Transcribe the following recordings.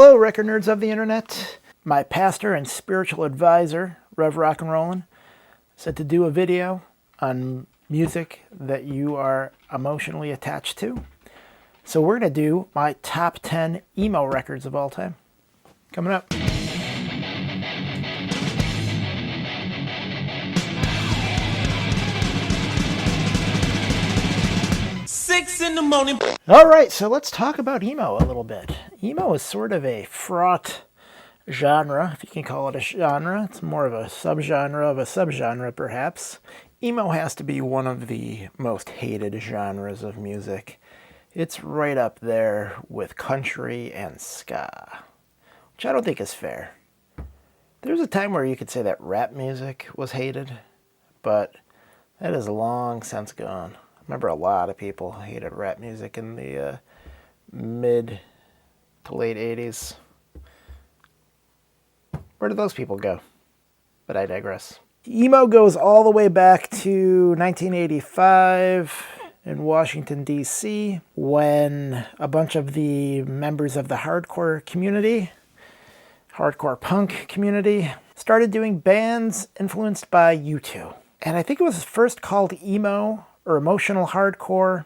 Hello, record nerds of the internet. My pastor and spiritual advisor, Rev Rock and Rollin', said to do a video on music that you are emotionally attached to. So we're going to do my top 10 emo records of all time. Coming up. A.M. All right, so let's talk about emo a little bit. Emo is sort of a fraught genre, if you can call it a genre. It's more of a subgenre, perhaps. Emo has to be one of the most hated genres of music. It's right up there with country and ska, which I don't think is fair. There's a time where you could say that rap music was hated, but that is long since gone. I remember a lot of people hated rap music in the mid to late 80s. Where did those people go? But I digress. Emo goes all the way back to 1985 in Washington, D.C., when a bunch of the members of the hardcore community, hardcore punk community, started doing bands influenced by U2. And I think it was first called emo or emotional hardcore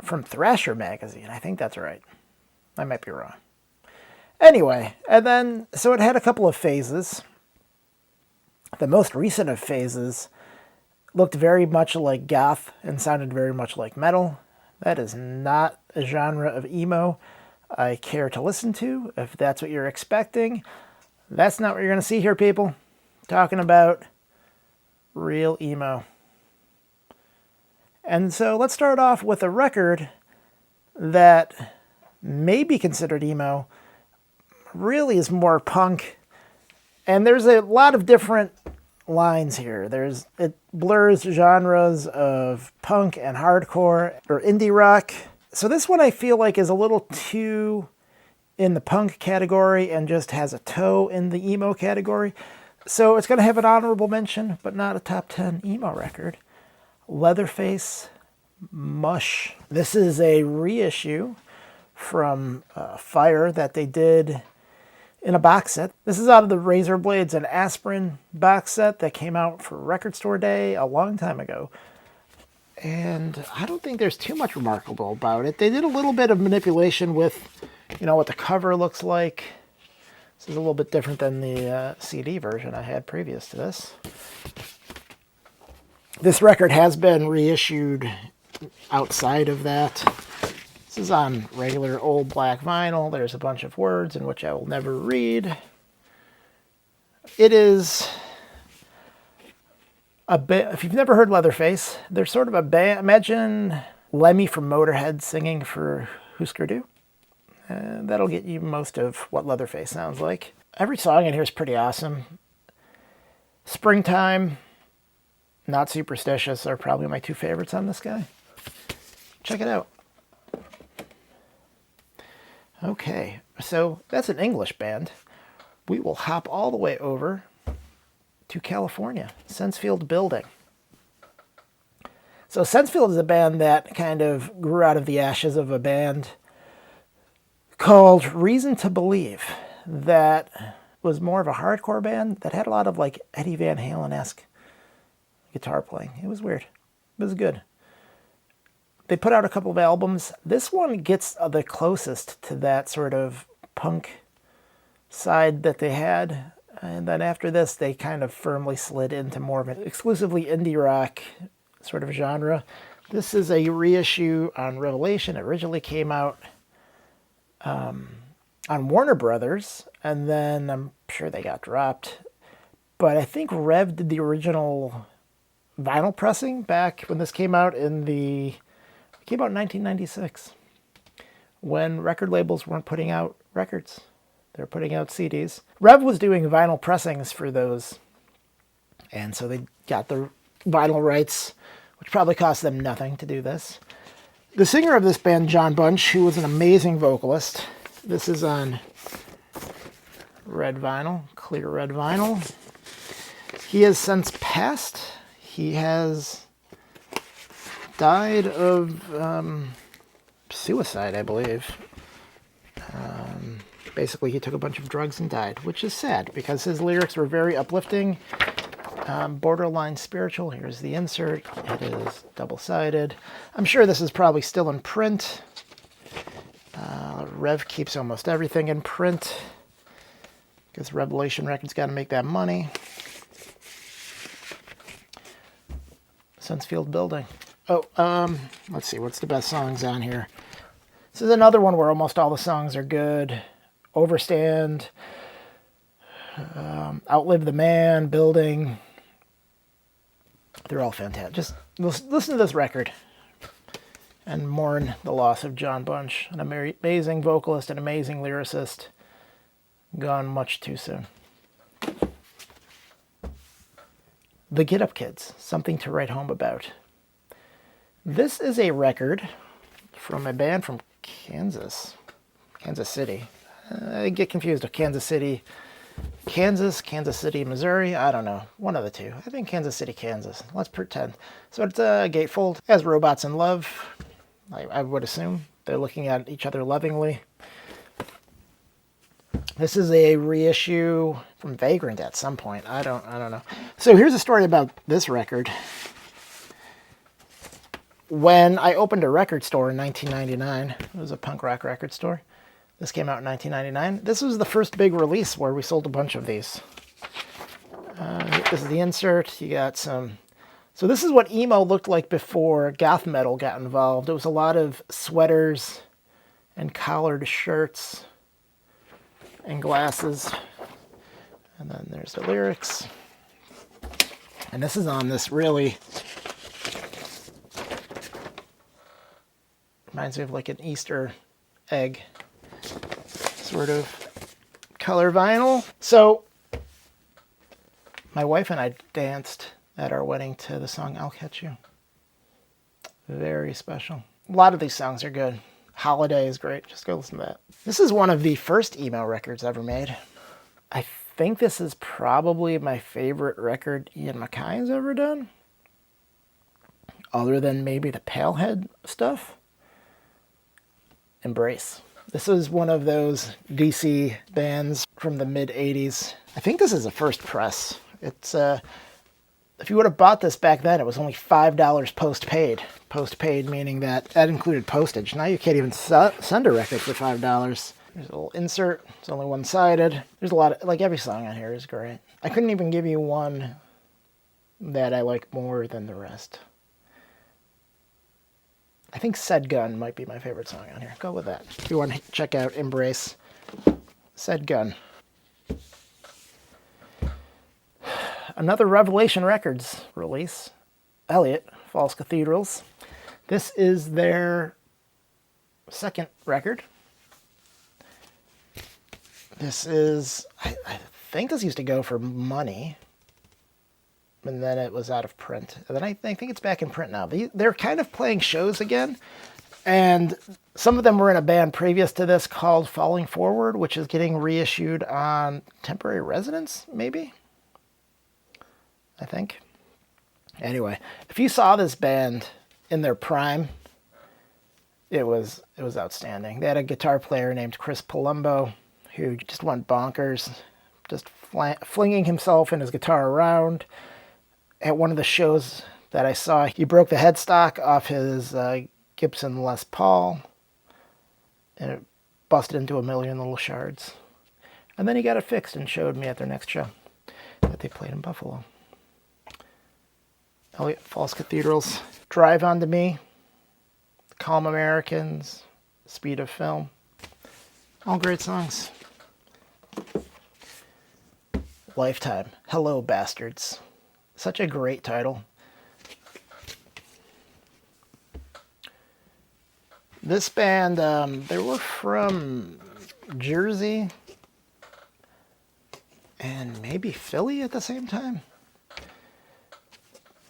from Thrasher magazine. I think that's right. I might be wrong. Anyway, and then, so it had a couple of phases. The most recent of phases looked very much like goth and sounded very much like metal. That is not a genre of emo I care to listen to. If that's what you're expecting, that's not what you're going to see here, people. Talking about real emo. And so let's start off with a record that may be considered emo, really is more punk. And there's a lot of different lines here. It blurs genres of punk and hardcore or indie rock. So this one I feel like is a little too in the punk category and just has a toe in the emo category. So it's going to have an honorable mention, but not a top 10 emo record. Leatherface, Mush. This is a reissue from Fire that they did in a box set. This is out of the Razor Blades and Aspirin box set that came out for Record Store Day a long time ago. And I don't think there's too much remarkable about it. They did a little bit of manipulation with, what the cover looks like. This is a little bit different than the CD version I had previous to this. This record has been reissued outside of that. This is on regular old black vinyl. There's a bunch of words in which I will never read. It is a bit, if you've never heard Leatherface, they're sort of a band. Imagine Lemmy from Motorhead singing for Husker Du. That'll get you most of what Leatherface sounds like. Every song in here is pretty awesome. Springtime, Not Superstitious are probably my two favorites on this guy. Check it out. Okay, so that's an English band. We will hop all the way over to California, Sensefield Building. So Sensefield is a band that kind of grew out of the ashes of a band called Reason to Believe that was more of a hardcore band that had a lot of like Eddie Van Halen-esque guitar playing. It was weird. It was good. They put out a couple of albums. This one gets the closest to that sort of punk side that they had. And then after this, they kind of firmly slid into more of an exclusively indie rock sort of genre. This is a reissue on Revelation. It originally came out on Warner Brothers, and then I'm sure they got dropped. But I think Rev did the original vinyl pressing back when this came out It came out in 1996 when record labels weren't putting out records. They were putting out CDs. Rev was doing vinyl pressings for those. And so they got the vinyl rights, which probably cost them nothing to do this. The singer of this band, John Bunch, who was an amazing vocalist. This is on red vinyl, clear red vinyl. He has since passed. He has died of suicide, I believe. Basically, he took a bunch of drugs and died, which is sad because his lyrics were very uplifting, borderline spiritual. Here's the insert. It is double-sided. I'm sure this is probably still in print. Rev keeps almost everything in print because Revelation Records got to make that money. Sunfield Building. Oh, let's see. What's the best songs on here? This is another one where almost all the songs are good. Overstand, Outlive the Man, Building. They're all fantastic. Just listen to this record and mourn the loss of John Bunch, an amazing vocalist, an amazing lyricist, gone much too soon. The Get Up Kids, Something to Write Home About. This is a record from a band from Kansas City. I get confused with Kansas City, Missouri. I don't know. One of the two. I think Kansas City, Kansas. Let's pretend. So it's a gatefold. It has Robots in Love. I would assume. They're looking at each other lovingly. This is a reissue from Vagrant at some point. I don't know. So here's a story about this record. When I opened a record store in 1999, it was a punk rock record store. This came out in 1999. This was the first big release where we sold a bunch of these. This is the insert. You got some... So this is what emo looked like before goth metal got involved. It was a lot of sweaters and collared shirts and glasses. And then there's the lyrics. And this is on this really... Reminds me of like an Easter egg sort of color vinyl. So my wife and I danced at our wedding to the song I'll Catch You. Very special. A lot of these songs are good. Holiday is great. Just go listen to that. This is one of the first emo records ever made. I think this is probably my favorite record Ian MacKaye has ever done. Other than maybe the Palehead stuff. Embrace. This was one of those DC bands from the mid-'80s. I think this is a first press. It's if you would have bought this back then, it was only $5 post-paid. Post-paid meaning that included postage. Now you can't even send a record for $5. There's a little insert. It's only one-sided. There's a lot of, like every song on here is great. I couldn't even give you one that I like more than the rest. I think Said Gun might be my favorite song on here. Go with that. If you want to check out Embrace, Said Gun. Another Revelation Records release, Elliott, False Cathedrals. This is their second record. This is, I think this used to go for money. And then it was out of print. And then I think it's back in print now. They're kind of playing shows again. And some of them were in a band previous to this called Falling Forward, which is getting reissued on temporary residence, maybe? I think. Anyway, if you saw this band in their prime, it was outstanding. They had a guitar player named Chris Palumbo who just went bonkers, just flinging himself and his guitar around. At one of the shows that I saw, he broke the headstock off his Gibson Les Paul, and it busted into a million little shards. And then he got it fixed and showed me at their next show that they played in Buffalo. Elliott, False Cathedrals, Drive Onto Me, Calm Americans, Speed of Film. All great songs. Lifetime, Hello Bastards. Such a great title. This band, they were from Jersey and maybe Philly at the same time.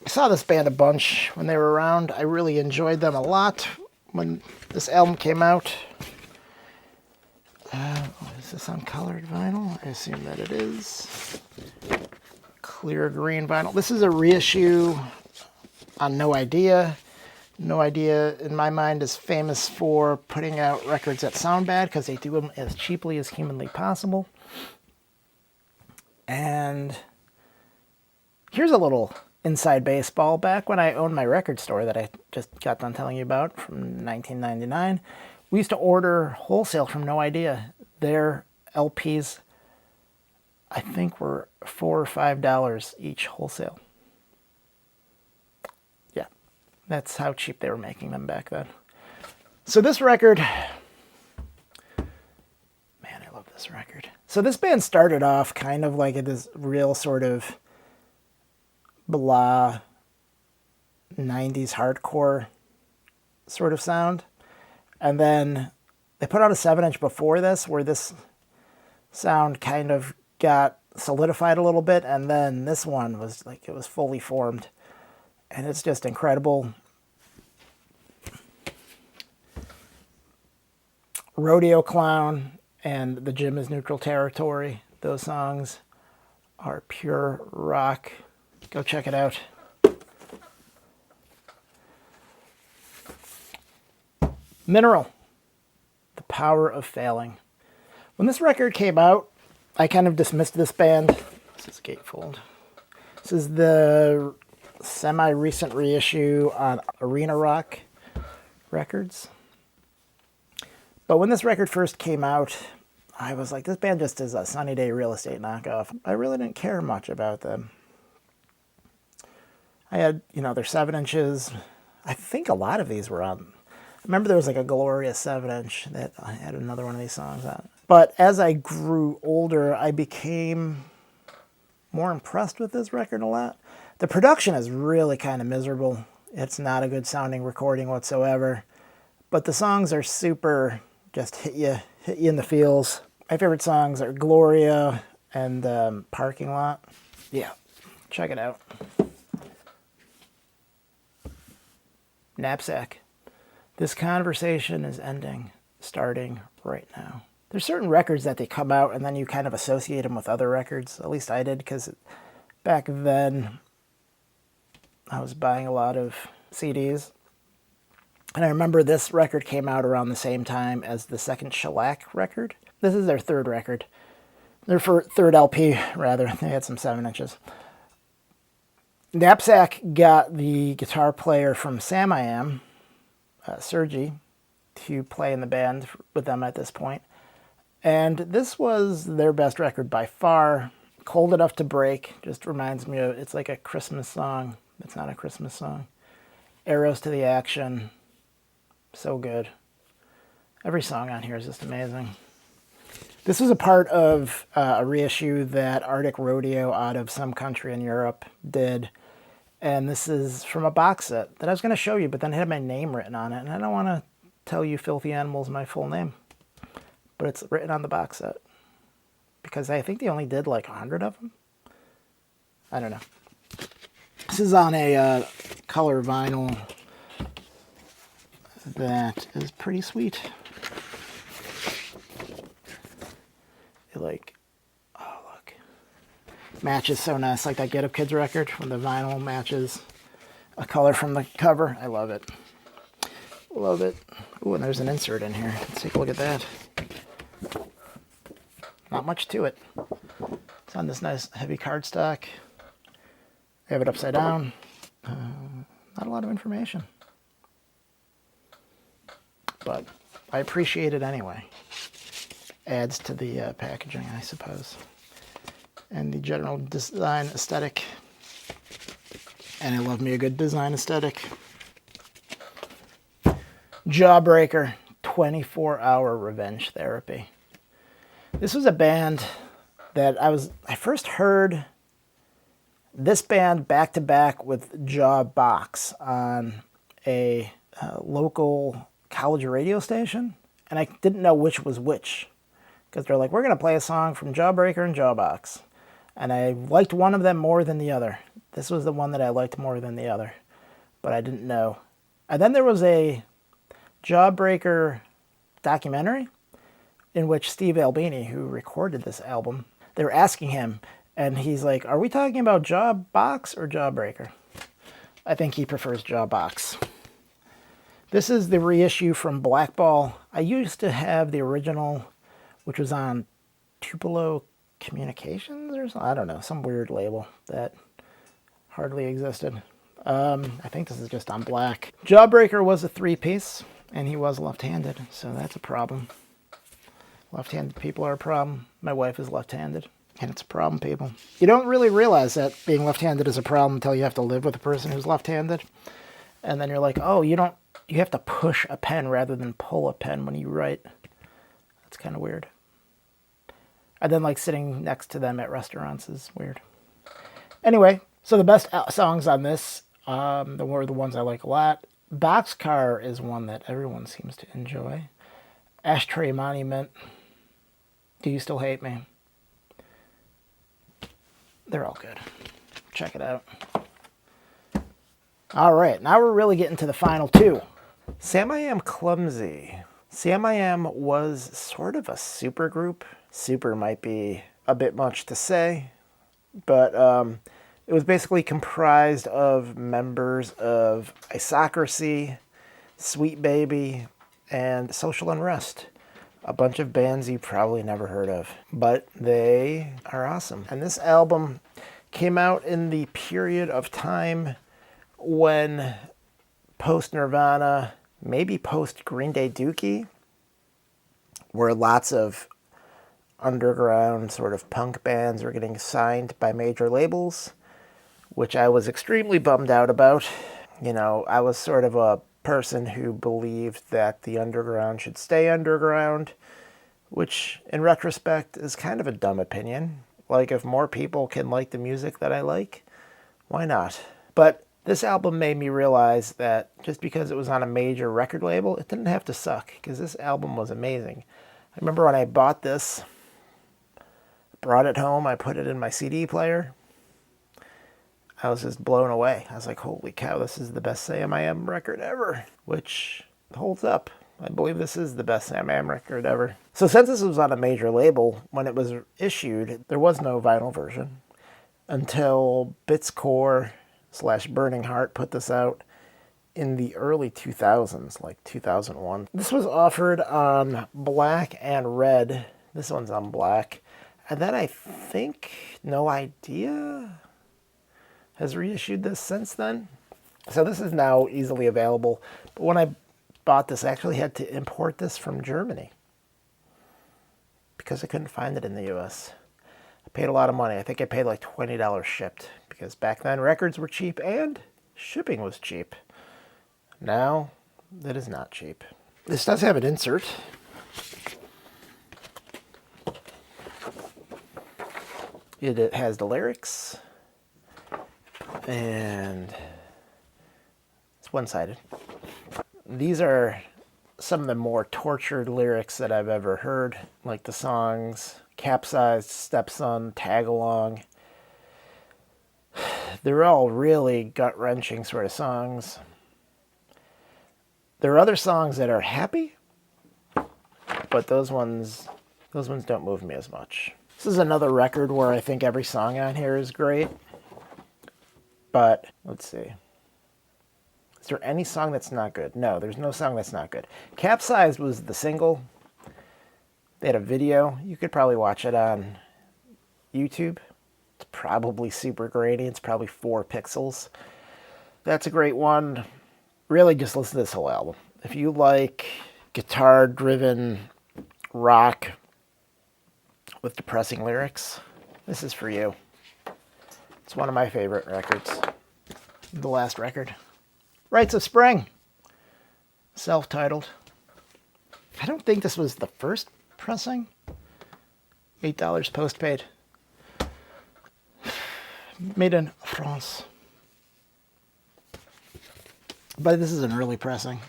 I saw this band a bunch when they were around. I really enjoyed them a lot when this album came out. Is this on colored vinyl? I assume that it is. Clear green vinyl. This is a reissue on No Idea, No Idea, in my mind, is famous for putting out records that sound bad because they do them as cheaply as humanly possible. And here's a little inside baseball. Back when I owned my record store that I just got done telling you about from 1999, we used to order wholesale from No Idea. Their LPs, I think, were $4 or $5 each wholesale. Yeah, that's how cheap they were making them back then. So this record, man, I love this record. So this band started off kind of like this real sort of blah 90s hardcore sort of sound. And then they put out a 7-inch before this where this sound kind of got solidified a little bit, and then this one was like, it was fully formed. And it's just incredible. Rodeo Clown and The Gym is Neutral Territory, those songs are pure rock. Go check it out. Mineral, The Power of Failing. When this record came out, I kind of dismissed this band. This is gatefold. This is the semi-recent reissue on Arena Rock Records. But when this record first came out, I was like, this band just is a Sunny Day Real Estate knockoff. I really didn't care much about them. I had, their 7-inches. I think a lot of these were on. I remember there was like a glorious 7-inch that I had another one of these songs on. But as I grew older, I became more impressed with this record a lot. The production is really kind of miserable. It's not a good sounding recording whatsoever. But the songs are super, just hit you in the feels. My favorite songs are Gloria and Parking Lot. Yeah, check it out. Knapsack. This conversation is ending, starting right now. There's certain records that they come out and then you kind of associate them with other records. At least I did, because back then I was buying a lot of CDs. And I remember this record came out around the same time as the second Shellac record. This is their third record. Their third LP, rather. They had some 7-inches. Knapsack got the guitar player from Samiam, Sergi, to play in the band with them at this point. And this was their best record by far. Cold Enough to Break just reminds me of, it's like a Christmas song. It's not a Christmas song. Arrows to the Action. So good. Every song on here is just amazing. This was a part of a reissue that Arctic Rodeo out of some country in Europe did. And this is from a box set that I was going to show you, but then it had my name written on it. And I don't want to tell you filthy animals my full name. But it's written on the box set. Because I think they only did like 100 of them. I don't know. This is on a color vinyl that is pretty sweet. Look. Matches so nice, like that Get Up Kids record when the vinyl matches a color from the cover. I love it. Love it. Ooh, and there's an insert in here. Let's take a look at that. Not much to it. It's on this nice heavy cardstock. I have it upside down. Not a lot of information. But I appreciate it anyway. Adds to the packaging, I suppose. And the general design aesthetic. And I love me a good design aesthetic. Jawbreaker, 24-hour revenge therapy. This was a band that I first heard this band back to back with Jawbox on a local college radio station, and I didn't know which was which, because they're like, we're going to play a song from Jawbreaker and Jawbox, and I liked one of them more than the other. This was the one that I liked more than the other, but I didn't know. And then there was a Jawbreaker documentary in which Steve Albini, who recorded this album, they were asking him, and he's like, are we talking about Jawbox or Jawbreaker? I think he prefers Jawbox. This is the reissue from Blackball. I used to have the original, which was on Tupelo Communications or something. I don't know, some weird label that hardly existed. I think this is just on black. Jawbreaker was a 3-piece, and he was left-handed, so that's a problem. Left-handed people are a problem. My wife is left-handed, and it's a problem, people. You don't really realize that being left-handed is a problem until you have to live with a person who's left-handed. And then you're like, oh, you have to push a pen rather than pull a pen when you write. That's kind of weird. And then like sitting next to them at restaurants is weird. Anyway, so the best songs on this, were the ones I like a lot. Boxcar is one that everyone seems to enjoy. Ashtray Monument. Do You Still Hate Me? They're all good. Check it out. All right, now we're really getting to the final two. Samiam Clumsy. Samiam was sort of a super group. Super might be a bit much to say, but it was basically comprised of members of Isocracy, Sweet Baby, and Social Unrest. A bunch of bands you probably never heard of, but they are awesome. And this album came out in the period of time when post-Nirvana, maybe post-Green Day Dookie, where lots of underground sort of punk bands were getting signed by major labels, which I was extremely bummed out about. You know, I was sort of a person who believed that the underground should stay underground, which in retrospect is kind of a dumb opinion. Like, if more people can like the music that I like, why not? But this album made me realize that just because it was on a major record label, it didn't have to suck, because this album was amazing. I remember when I bought this, brought it home, I put it in my CD player. I was just blown away. I was like, holy cow, this is the best Samiam record ever, which holds up. I believe this is the best Samiam record ever. So since this was on a major label, when it was issued, there was no vinyl version until Bitscore/Burning Heart put this out in the early 2000s, like 2001. This was offered on black and red. This one's on black. And then I think No Idea has reissued this since then. So this is now easily available. But when I bought this, I actually had to import this from Germany because I couldn't find it in the US. I paid a lot of money. I think I paid like $20 shipped, because back then records were cheap and shipping was cheap. Now it is not cheap. This does have an insert. It has the lyrics, and it's one-sided. These are some of the more tortured lyrics that I've ever heard, like the songs Capsized, Stepson, Tag Along. They're all really gut-wrenching sort of songs. There are other songs that are happy, but those ones don't move me as much. This is another record where I think every song on here is great. But, let's see. Is there any song that's not good? No, there's no song that's not good. Capsized was the single. They had a video. You could probably watch it on YouTube. It's probably super grainy. It's probably 4 pixels. That's a great one. Really, just listen to this whole album. If you like guitar-driven rock with depressing lyrics, this is for you. It's one of my favorite records. The last record. Rites of Spring. Self-titled. I don't think this was the first pressing. $8 postpaid. Made in France. But this is an early pressing.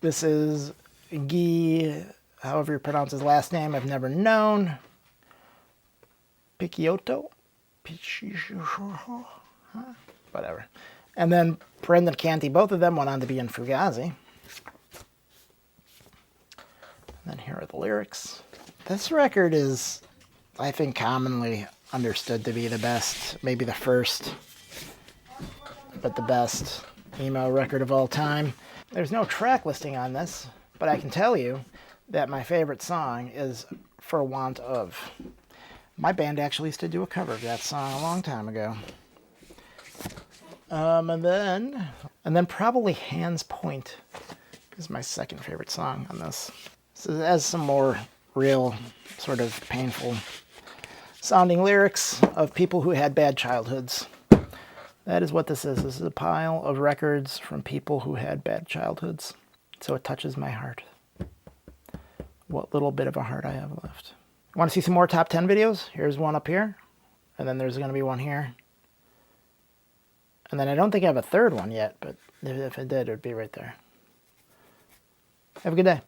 This is Guy, however you pronounce his last name, I've never known. Picciotto? Whatever. And then Brendan Canty, both of them went on to be in Fugazi. And then here are the lyrics. This record is, I think, commonly understood to be the best, maybe the first but the best emo record of all time. There's no track listing on this, but I can tell you that my favorite song is For Want Of. My band actually used to do a cover of that song a long time ago. And then probably Hands Point is my second favorite song on this. So it has some more real, sort of painful sounding lyrics of people who had bad childhoods. That is what this is. This is a pile of records from people who had bad childhoods. So it touches my heart. What little bit of a heart I have left. Want to see some more top 10 videos? Here's one up here. And then there's going to be one here. And then I don't think I have a third one yet, but if it did, it would be right there. Have a good day.